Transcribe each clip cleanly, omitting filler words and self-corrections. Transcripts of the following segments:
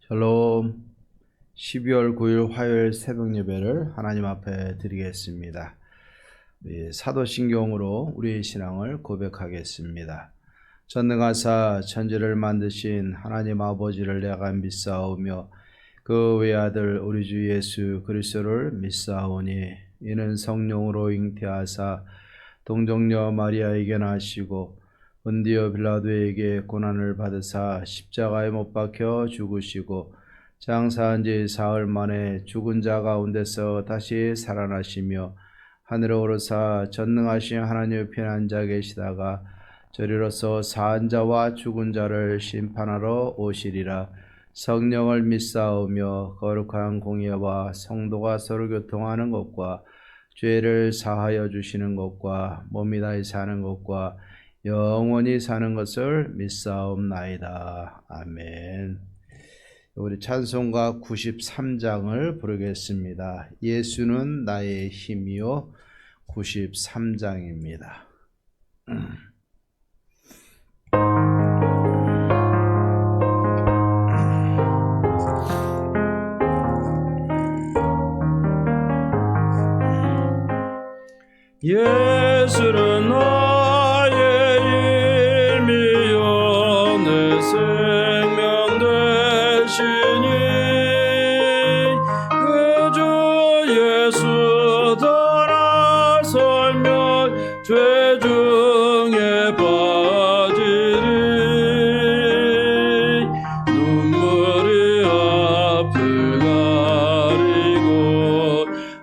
샬롬. 12월 9일 화요일 새벽 예배를 하나님 앞에 드리겠습니다. 사도신경으로 우리의 신앙을 고백하겠습니다. 전능하사 천지를 만드신 하나님 아버지를 내가 믿사오며 그 외아들 우리 주 예수 그리스도를 믿사오니 이는 성령으로 잉태하사 동정녀 마리아에게 나시고 본디오 빌라도에게 고난을 받으사 십자가에 못 박혀 죽으시고 장사한 지 사흘 만에 죽은 자 가운데서 다시 살아나시며 하늘에 오르사 전능하신 하나님의 편한 자 계시다가 저리로서 사한 자와 죽은 자를 심판하러 오시리라. 성령을 믿사오며 거룩한 공예와 성도가 서로 교통하는 것과 죄를 사하여 주시는 것과 몸이 다시 사는 것과 영원히 사는 것을 믿사옵나이다. 아멘. 우리 찬송가 93장을 부르겠습니다. 예수는 나의 힘이요. 93장입니다. 예수는 나의 힘이요 내 생명 되시니 그 주 예수 떠나서면 죄 중에 빠지리. 눈물이 앞을 가리고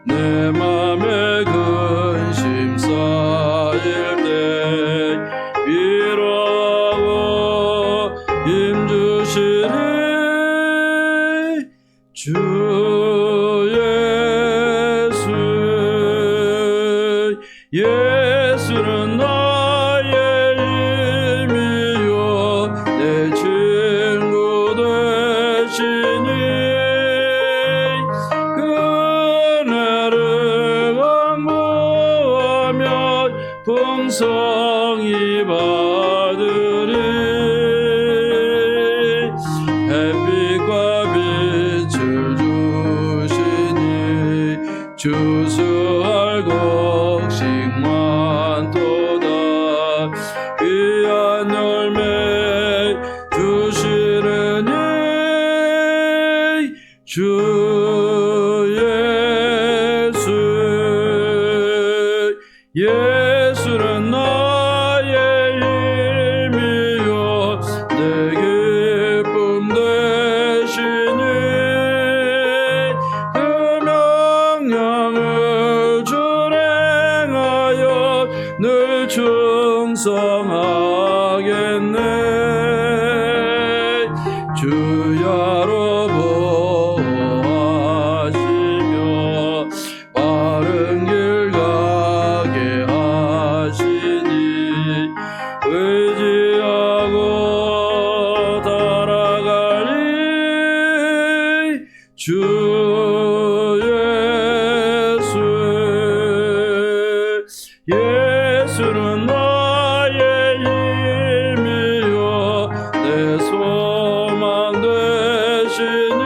내 맘에 근심 쌓일 때 위로하고 힘주시리. 주 예수는 나의 힘이요 내 친구 되시니 그네를 강구하며 풍성히 받으리. 햇빛과 빛을 주시니 주수할 곡식만 도다. 귀한 열매 주시느니 주 예수는 나의 힘이요 내 기쁨 되시니 그 명령을 준행하여 늘 충성하겠네. 주야로 보호하시며 바른 길 가게 하시니 의지하고 따라가리. 주 예수는 나의 힘이요 내 소망 되시니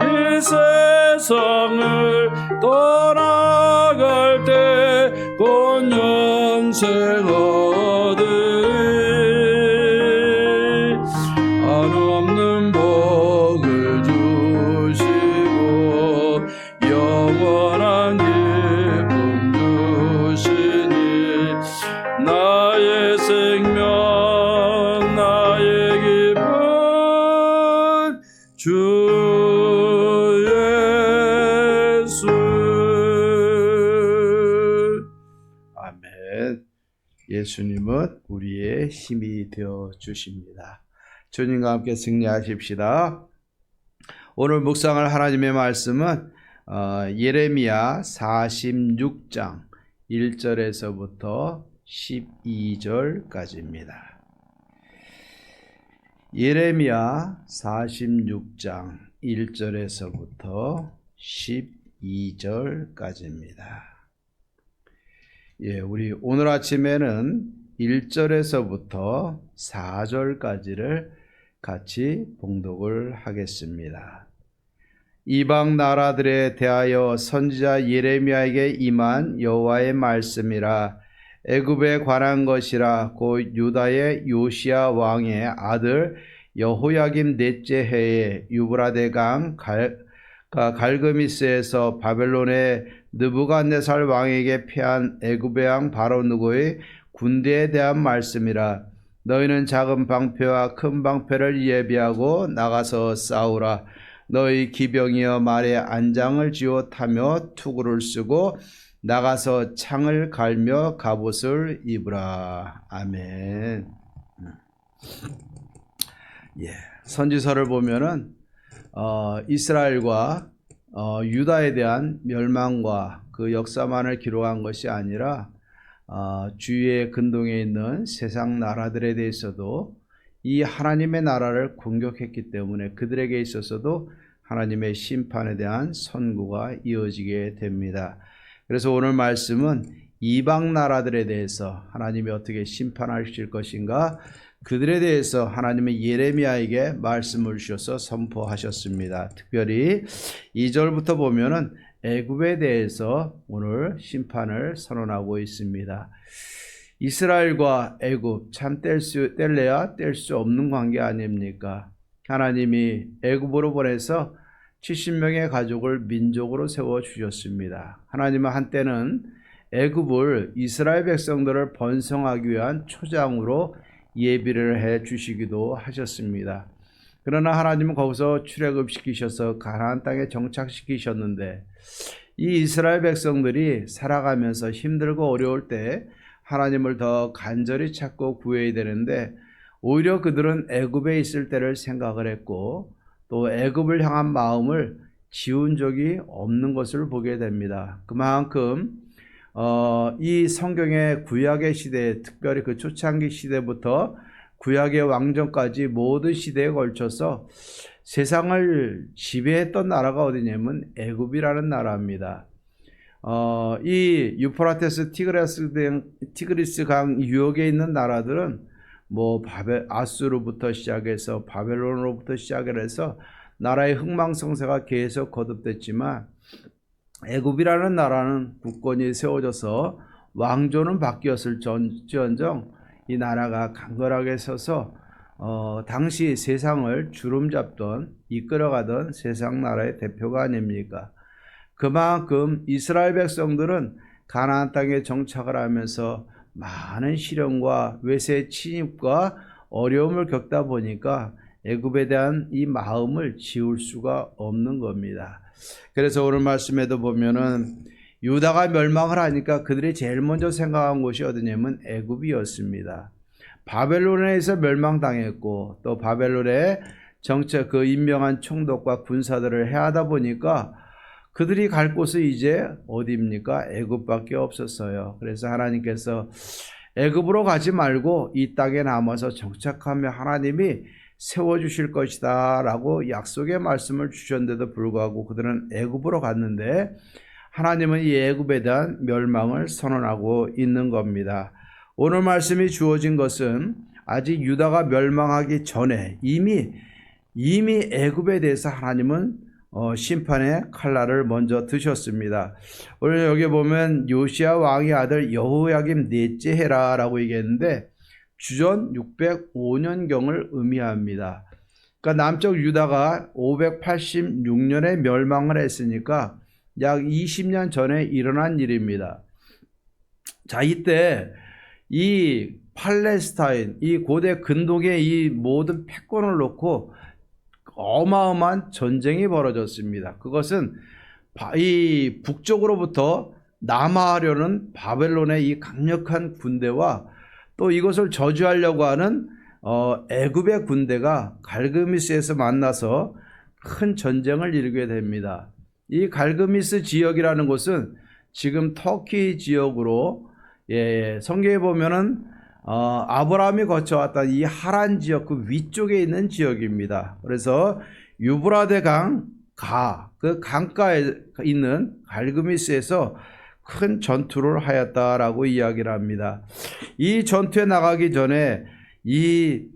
이 세상을 떠나갈 때 곧 영생 얻으리. 한없는 복을 주시고 영원한 기쁨 주시니 나의 생명 나의 기쁨 주 예수. 아멘. 예수님은 우리의 힘이 되어 주십니다. 주님과 함께 승리하십시다. 오늘 묵상할 하나님의 말씀은 예레미야 46장 1절에서부터 12절까지입니다. 예레미야 46장 1절에서부터 12절까지입니다. 우리 오늘 아침에는 1절에서부터 4절까지를 같이 봉독을 하겠습니다. 이방 나라들에 대하여 선지자 예레미야에게 임한 여호와의 말씀이라. 애굽에 관한 것이라. 곧 유다의 요시야 왕의 아들 여호야김 넷째 해에 유브라데 강 갈그미스에서 바벨론의 느부갓네살 왕에게 패한 애굽의 왕 바로누고의 군대에 대한 말씀이라. 너희는 작은 방패와 큰 방패를 예비하고 나가서 싸우라. 너희 기병이여 말에 안장을 지어 타며 투구를 쓰고 나가서 창을 갈며 갑옷을 입으라. 아멘. 선지서를 보면은 이스라엘과 유다에 대한 멸망과 그 역사만을 기록한 것이 아니라 주위의 근동에 있는 세상 나라들에 대해서도 이 하나님의 나라를 공격했기 때문에 그들에게 있어서도 하나님의 심판에 대한 선고가 이어지게 됩니다. 그래서 오늘 말씀은 이방 나라들에 대해서 하나님이 어떻게 심판하실 것인가, 그들에 대해서 하나님의 예레미야에게 말씀을 주셔서 선포하셨습니다. 특별히 2절부터 보면은 애굽에 대해서 오늘 심판을 선언하고 있습니다. 이스라엘과 애굽 참 뗄래야 뗄 수 없는 관계 아닙니까? 하나님이 애굽으로 보내서 70명의 가족을 민족으로 세워주셨습니다. 하나님은 한때는 애굽을 이스라엘 백성들을 번성하기 위한 초장으로 예비를 해 주시기도 하셨습니다. 그러나 하나님은 거기서 출애굽시키셔서 가나안 땅에 정착시키셨는데 이 이스라엘 백성들이 살아가면서 힘들고 어려울 때 하나님을 더 간절히 찾고 구해야 되는데 오히려 그들은 애굽에 있을 때를 생각을 했고 또 애굽을 향한 마음을 지운 적이 없는 것을 보게 됩니다. 그만큼 이 성경의 구약의 시대, 특별히 그 초창기 시대부터 구약의 왕정까지 모든 시대에 걸쳐서 세상을 지배했던 나라가 어디냐면 애굽이라는 나라입니다. 이 유프라테스 티그리스 강 유역에 있는 나라들은 뭐 아수르부터 시작해서 바벨론으로부터 시작을 해서 나라의 흥망성쇠가 계속 거듭됐지만 애굽이라는 나라는 국권이 세워져서 왕조는 바뀌었을지언정 이 나라가 강건하게 서서 당시 세상을 주름잡던 이끌어가던 세상 나라의 대표가 아닙니까? 그만큼 이스라엘 백성들은 가나안 땅에 정착을 하면서 많은 시련과 외세 침입과 어려움을 겪다 보니까 애굽에 대한 이 마음을 지울 수가 없는 겁니다. 그래서 오늘 말씀에도 보면은 유다가 멸망을 하니까 그들이 제일 먼저 생각한 곳이 어디냐면 애굽이었습니다. 바벨론에서 멸망당했고 또 바벨론의 정책 그 임명한 총독과 군사들을 해하다 보니까 그들이 갈 곳은 이제 어디입니까? 애굽밖에 없었어요. 그래서 하나님께서 애굽으로 가지 말고 이 땅에 남아서 정착하며 하나님이 세워주실 것이다 라고 약속의 말씀을 주셨는데도 불구하고 그들은 애굽으로 갔는데 하나님은 이 애굽에 대한 멸망을 선언하고 있는 겁니다. 오늘 말씀이 주어진 것은 아직 유다가 멸망하기 전에 이미 애굽에 대해서 하나님은 심판의 칼날을 먼저 드셨습니다. 오늘 여기 보면 요시야 왕의 아들 여호야김 넷째 해라라고 얘기했는데 주전 605년경을 의미합니다. 그러니까 남쪽 유다가 586년에 멸망을 했으니까 약 20년 전에 일어난 일입니다. 자, 이때 이 팔레스타인, 이 고대 근동의 이 모든 패권을 놓고 어마어마한 전쟁이 벌어졌습니다. 그것은 이 북쪽으로부터 남하하려는 바벨론의 이 강력한 군대와 또 이것을 저주하려고 하는 애굽의 군대가 갈그미스에서 만나서 큰 전쟁을 일으키게 됩니다. 이 갈그미스 지역이라는 곳은 지금 터키 지역으로 성경에 보면은 아브라함이 거쳐왔던 이 하란 지역 그 위쪽에 있는 지역입니다. 그래서 유브라데 그 강가에 있는 갈그미스에서 큰 전투를 하였다라고 이야기를 합니다. 이 전투에 나가기 전에 이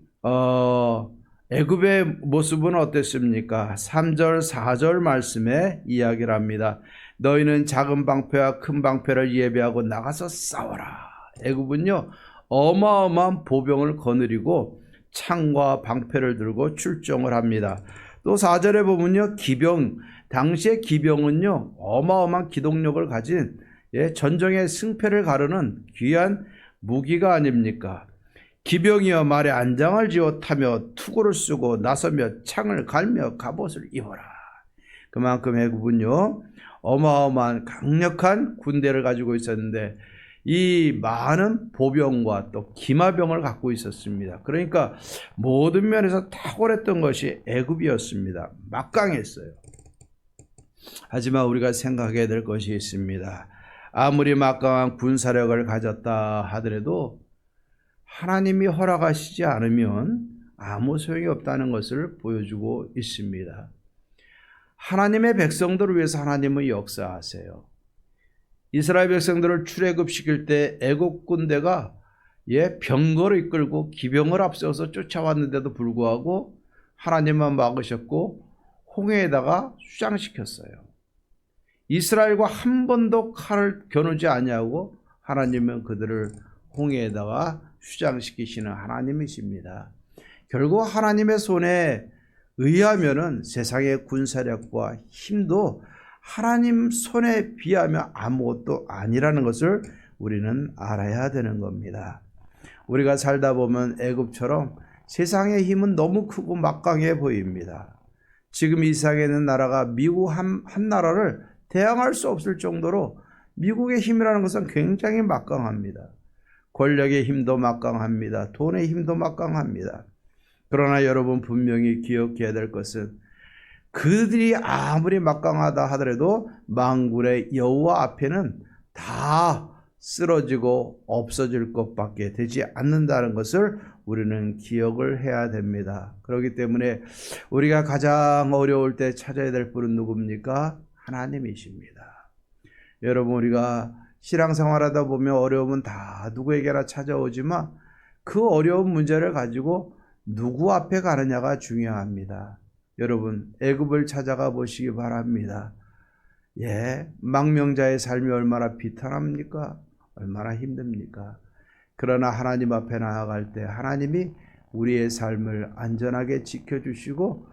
애굽의 모습은 어땠습니까? 3절 4절 말씀에 이야기를 합니다. 너희는 작은 방패와 큰 방패를 예비하고 나가서 싸워라. 애굽은요 어마어마한 보병을 거느리고 창과 방패를 들고 출정을 합니다. 또 4절에 보면요 기병, 당시의 기병은요 어마어마한 기동력을 가진 전쟁의 승패를 가르는 귀한 무기가 아닙니까? 기병이여 말에 안장을 지어 타며 투구를 쓰고 나서며 창을 갈며 갑옷을 입어라. 그만큼 애굽은요 어마어마한 강력한 군대를 가지고 있었는데 이 많은 보병과 또 기마병을 갖고 있었습니다. 그러니까 모든 면에서 탁월했던 것이 애굽이었습니다. 막강했어요. 하지만 우리가 생각해야 될 것이 있습니다. 아무리 막강한 군사력을 가졌다 하더라도 하나님이 허락하시지 않으면 아무 소용이 없다는 것을 보여주고 있습니다. 하나님의 백성들을 위해서 하나님은 역사하세요. 이스라엘 백성들을 출애굽시킬 때 애굽 군대가 병거를 이끌고 기병을 앞세워서 쫓아왔는데도 불구하고 하나님만 막으셨고 홍해에다가 수장시켰어요. 이스라엘과 한 번도 칼을 겨누지 아니하고 하나님은 그들을 홍해에다가 수장시키시는 하나님이십니다. 결국 하나님의 손에 의하면은 세상의 군사력과 힘도 하나님 손에 비하면 아무것도 아니라는 것을 우리는 알아야 되는 겁니다. 우리가 살다 보면 애굽처럼 세상의 힘은 너무 크고 막강해 보입니다. 지금 이 세상에 있는 나라가 미국 한 나라를 대항할 수 없을 정도로 미국의 힘이라는 것은 굉장히 막강합니다. 권력의 힘도 막강합니다. 돈의 힘도 막강합니다. 그러나 여러분 분명히 기억해야 될 것은 그들이 아무리 막강하다 하더라도 만군의 여호와 앞에는 다 쓰러지고 없어질 것밖에 되지 않는다는 것을 우리는 기억을 해야 됩니다. 그렇기 때문에 우리가 가장 어려울 때 찾아야 될 분은 누굽니까? 하나님이십니다. 여러분 우리가 신앙생활하다 보면 어려움은 다 누구에게나 찾아오지만 그 어려운 문제를 가지고 누구 앞에 가느냐가 중요합니다. 여러분 애굽을 찾아가 보시기 바랍니다. 망명자의 삶이 얼마나 비탄합니까? 얼마나 힘듭니까? 그러나 하나님 앞에 나아갈 때 하나님이 우리의 삶을 안전하게 지켜주시고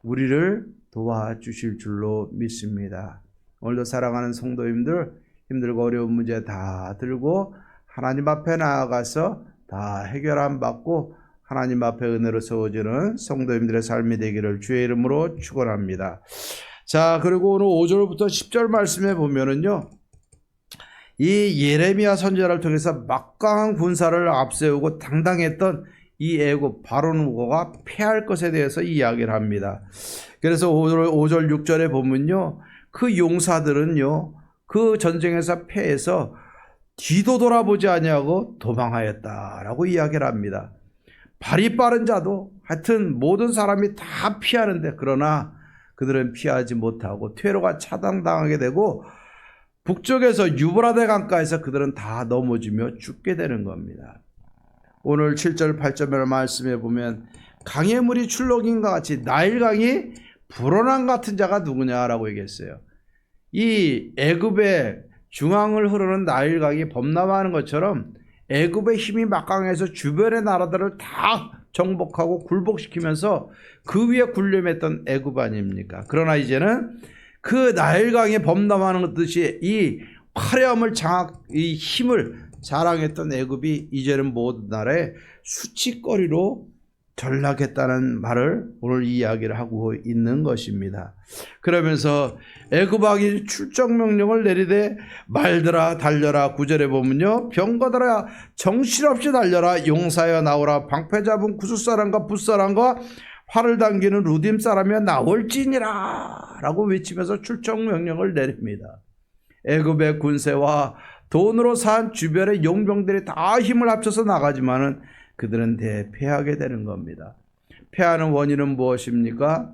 우리를 도와주실 줄로 믿습니다. 오늘도 사랑하는 성도님들 힘들고 어려운 문제 다 들고 하나님 앞에 나아가서 다 해결함 받고 하나님 앞에 은혜로 세워지는 성도님들의 삶이 되기를 주의 이름으로 축원합니다. 자, 그리고 오늘 5절부터 10절 말씀에 보면은요, 이 예레미야 선지자를 통해서 막강한 군사를 앞세우고 당당했던 이 애굽 바로누고가 패할 것에 대해서 이야기를 합니다. 그래서 5절 6절에 보면요, 그 용사들은요 그 전쟁에서 패해서 뒤도 돌아보지 아니하고 도망하였다라고 이야기를 합니다. 발이 빠른 자도 하여튼 모든 사람이 다 피하는데 그러나 그들은 피하지 못하고 퇴로가 차단당하게 되고 북쪽에서 유브라데 강가에서 그들은 다 넘어지며 죽게 되는 겁니다. 오늘 7절 8절의 말씀에 보면 강의 물이 출렁임과 같이 나일강이 불어난 같은 자가 누구냐라고 얘기했어요. 이 애굽의 중앙을 흐르는 나일강이 범람하는 것처럼 애굽의 힘이 막강해서 주변의 나라들을 다 정복하고 굴복시키면서 그 위에 군림했던 애굽 아닙니까? 그러나 이제는 그 나일강이 범람하는 듯이 이 화려함을 이 힘을 자랑했던 애굽이 이제는 모든 나라의 수치거리로 전락했다는 말을 오늘 이야기를 하고 있는 것입니다. 그러면서 애굽 왕이 출정 명령을 내리되 말들아 달려라. 9절에 보면요, 병거들아 정신없이 달려라. 용사여 나오라. 방패 잡은 구숫사람과 붓사람과 활을 당기는 루딤 사람이여 나올지니라 라고 외치면서 출정 명령을 내립니다. 애굽의 군세와 돈으로 산 주변의 용병들이 다 힘을 합쳐서 나가지만은 그들은 대패하게 되는 겁니다. 패하는 원인은 무엇입니까?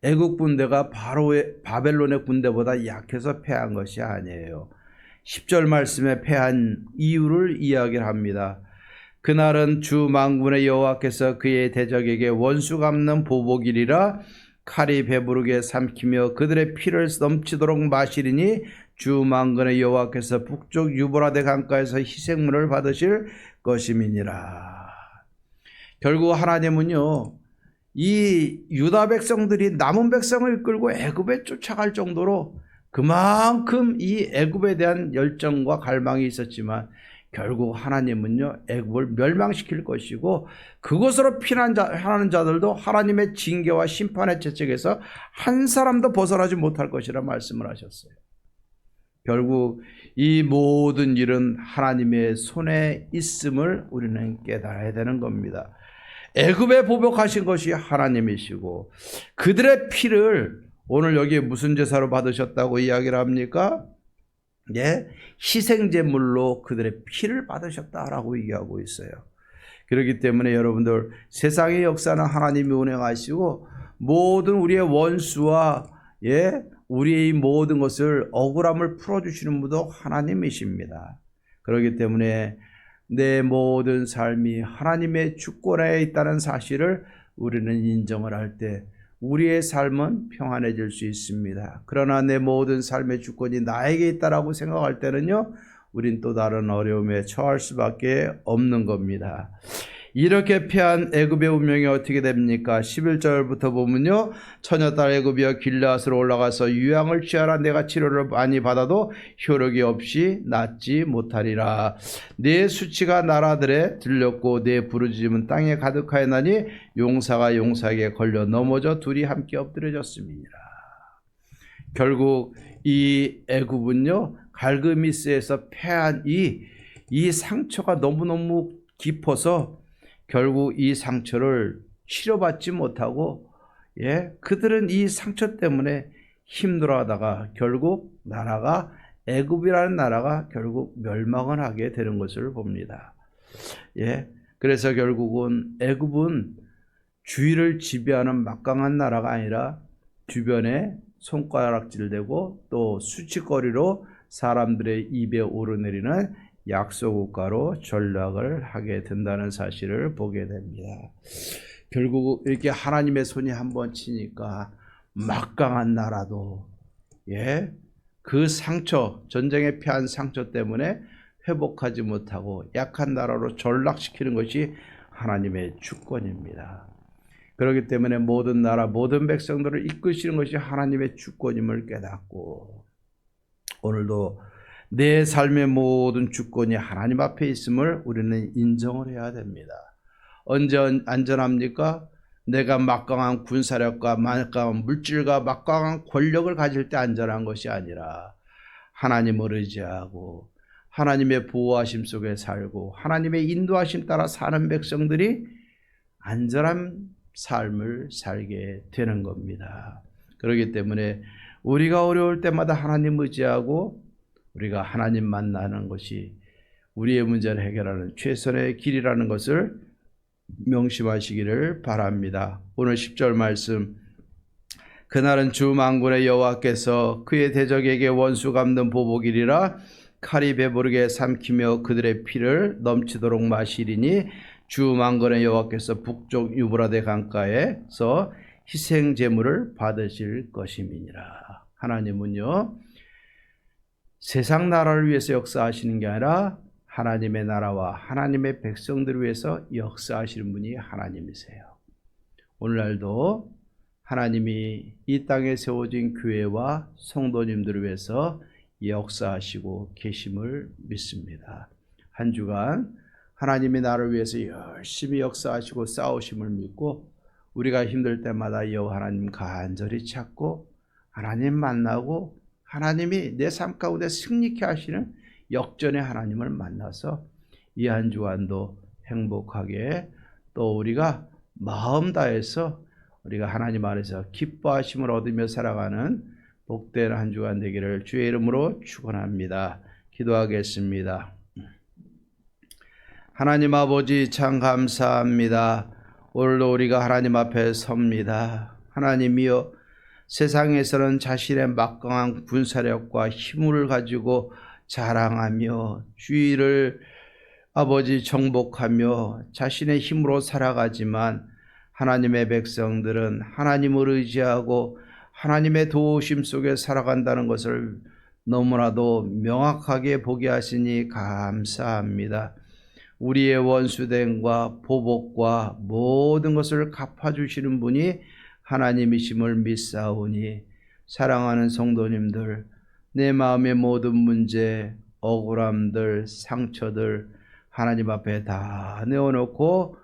애국 군대가 바벨론의 군대보다 약해서 패한 것이 아니에요. 10절 말씀에 패한 이유를 이야기를 합니다. 그날은 주 만군의 여호와께서 그의 대적에게 원수 갚는 보복이리라. 칼이 배부르게 삼키며 그들의 피를 넘치도록 마시리니 주 만군의 여호와께서 북쪽 유브라데 강가에서 희생물을 받으실 것임이니라. 결국 하나님은요, 이 유다 백성들이 남은 백성을 이끌고 애굽에 쫓아갈 정도로 그만큼 이 애굽에 대한 열정과 갈망이 있었지만 결국 하나님은요, 애굽을 멸망시킬 것이고 그곳으로 피난하는 자들도 하나님의 징계와 심판의 채찍에서 한 사람도 벗어나지 못할 것이라 말씀을 하셨어요. 결국 이 모든 일은 하나님의 손에 있음을 우리는 깨달아야 되는 겁니다. 애굽에 보복하신 것이 하나님이시고 그들의 피를 오늘 여기에 무슨 제사로 받으셨다고 이야기를 합니까? 예, 희생제물로 그들의 피를 받으셨다라고 얘기하고 있어요. 그렇기 때문에 여러분들, 세상의 역사는 하나님이 운행하시고 모든 우리의 원수와 우리의 모든 것을 억울함을 풀어주시는 분도 하나님이십니다. 그렇기 때문에 내 모든 삶이 하나님의 주권에 있다는 사실을 우리는 인정을 할 때 우리의 삶은 평안해질 수 있습니다. 그러나 내 모든 삶의 주권이 나에게 있다라고 생각할 때는요, 우린 또 다른 어려움에 처할 수밖에 없는 겁니다. 이렇게 패한 애굽의 운명이 어떻게 됩니까? 11절부터 보면요, 처녀딸 애굽이여 길르앗으로 올라가서 유향을 취하라. 내가 치료를 많이 받아도 효력이 없이 낫지 못하리라. 내 수치가 나라들에 들렸고 내 부르짖음은 땅에 가득하였나니 용사가 용사에게 걸려 넘어져 둘이 함께 엎드려졌음이니라. 결국 이 애굽은요, 갈그미스에서 패한 이 상처가 너무너무 깊어서 결국 이 상처를 치료받지 못하고 그들은 이 상처 때문에 힘들어하다가 결국 나라가, 애굽이라는 나라가 결국 멸망을 하게 되는 것을 봅니다. 그래서 결국은 애굽은 주위를 지배하는 막강한 나라가 아니라 주변에 손가락질되고 또 수치거리로 사람들의 입에 오르내리는 약소국가로 전락을 하게 된다는 사실을 보게 됩니다. 결국 이렇게 하나님의 손이 한번 치니까 막강한 나라도 그 상처, 전쟁에 패한 상처 때문에 회복하지 못하고 약한 나라로 전락시키는 것이 하나님의 주권입니다. 그렇기 때문에 모든 나라, 모든 백성들을 이끄시는 것이 하나님의 주권임을 깨닫고 오늘도 내 삶의 모든 주권이 하나님 앞에 있음을 우리는 인정을 해야 됩니다. 언제 안전합니까? 내가 막강한 군사력과 막강한 물질과 막강한 권력을 가질 때 안전한 것이 아니라 하나님을 의지하고 하나님의 보호하심 속에 살고 하나님의 인도하심 따라 사는 백성들이 안전한 삶을 살게 되는 겁니다. 그렇기 때문에 우리가 어려울 때마다 하나님 의지하고 우리가 하나님 만나는 것이 우리의 문제를 해결하는 최선의 길이라는 것을 명심하시기를 바랍니다. 오늘 10절 말씀, 그날은 주 만군의 여호와께서 그의 대적에게 원수 갚는 보복이리라. 칼이 배부르게 삼키며 그들의 피를 넘치도록 마시리니 주 만군의 여호와께서 북쪽 유브라데 강가에서 희생 제물을 받으실 것임이니라. 하나님은요, 세상 나라를 위해서 역사하시는 게 아니라 하나님의 나라와 하나님의 백성들을 위해서 역사하시는 분이 하나님이세요. 오늘날도 하나님이 이 땅에 세워진 교회와 성도님들을 위해서 역사하시고 계심을 믿습니다. 한 주간 하나님이 나를 위해서 열심히 역사하시고 싸우심을 믿고 우리가 힘들 때마다 여호와 하나님 간절히 찾고 하나님 만나고 하나님이 내 삶 가운데 승리케 하시는 역전의 하나님을 만나서 이 한 주간도 행복하게 또 우리가 마음 다해서 우리가 하나님 안에서 기뻐하심을 얻으며 살아가는 복된 한 주간 되기를 주의 이름으로 축원합니다. 기도하겠습니다. 하나님 아버지 참 감사합니다. 오늘도 우리가 하나님 앞에 섭니다. 하나님이여, 세상에서는 자신의 막강한 군사력과 힘을 가지고 자랑하며 주위를 아버지 정복하며 자신의 힘으로 살아가지만 하나님의 백성들은 하나님을 의지하고 하나님의 도우심 속에 살아간다는 것을 너무나도 명확하게 보게 하시니 감사합니다. 우리의 원수됨과 보복과 모든 것을 갚아주시는 분이 하나님이심을 믿사오니 사랑하는 성도님들, 내 마음의 모든 문제, 억울함들, 상처들 하나님 앞에 다 내어놓고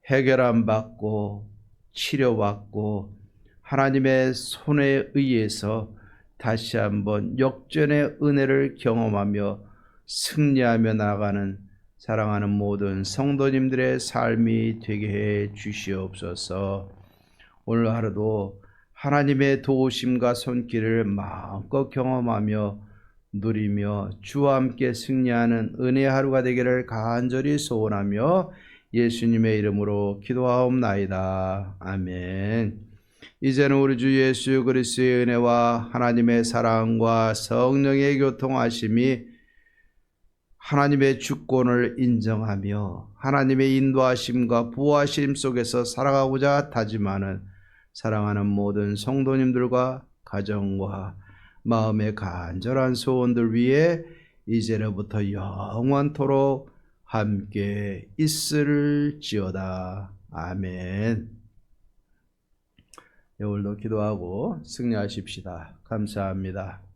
해결함 받고 치료받고 하나님의 손에 의해서 다시 한번 역전의 은혜를 경험하며 승리하며 나아가는 사랑하는 모든 성도님들의 삶이 되게 해 주시옵소서. 오늘 하루도 하나님의 도우심과 손길을 마음껏 경험하며 누리며 주와 함께 승리하는 은혜의 하루가 되기를 간절히 소원하며 예수님의 이름으로 기도하옵나이다. 아멘. 이제는 우리 주 예수 그리스도의 은혜와 하나님의 사랑과 성령의 교통하심이 하나님의 주권을 인정하며 하나님의 인도하심과 보호하심 속에서 살아가고자 다짐하는 사랑하는 모든 성도님들과 가정과 마음의 간절한 소원들 위해 이제로부터 영원토록 함께 있을지어다. 아멘. 오늘도 기도하고 승리하십시다. 감사합니다.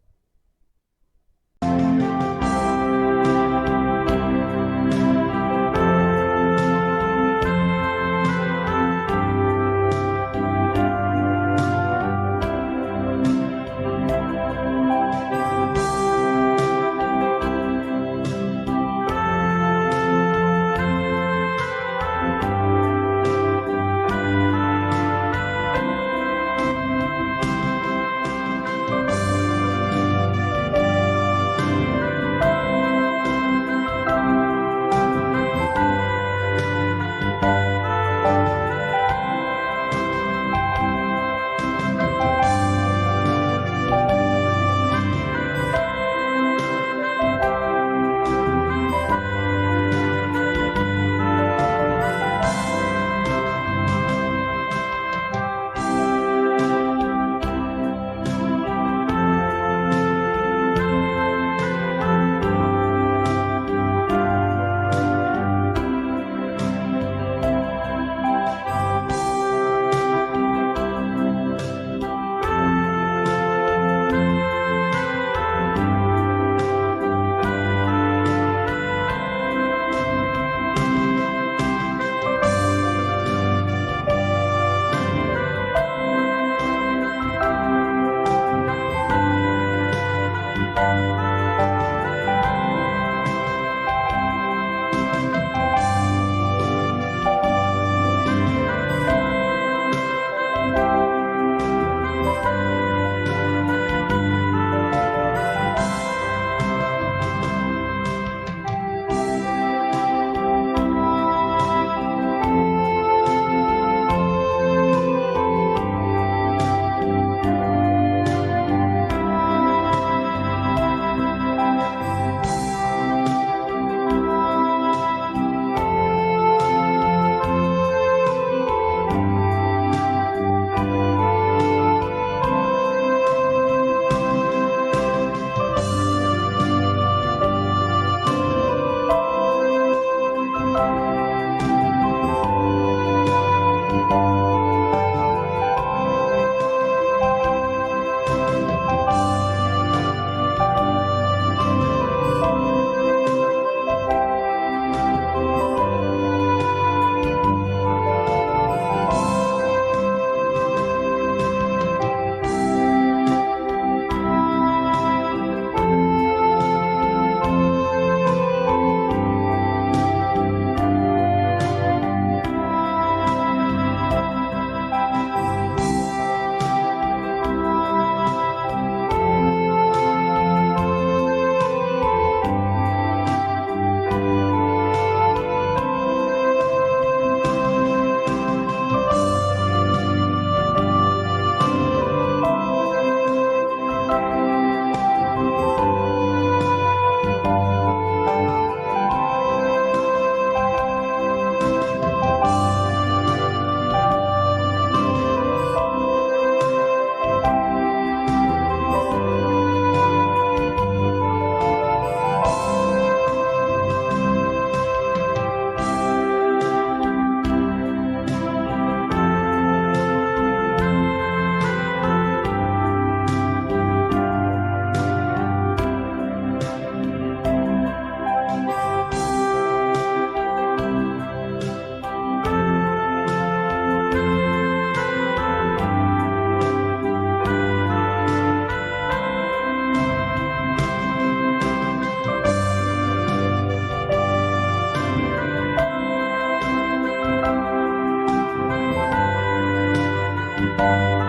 아멘.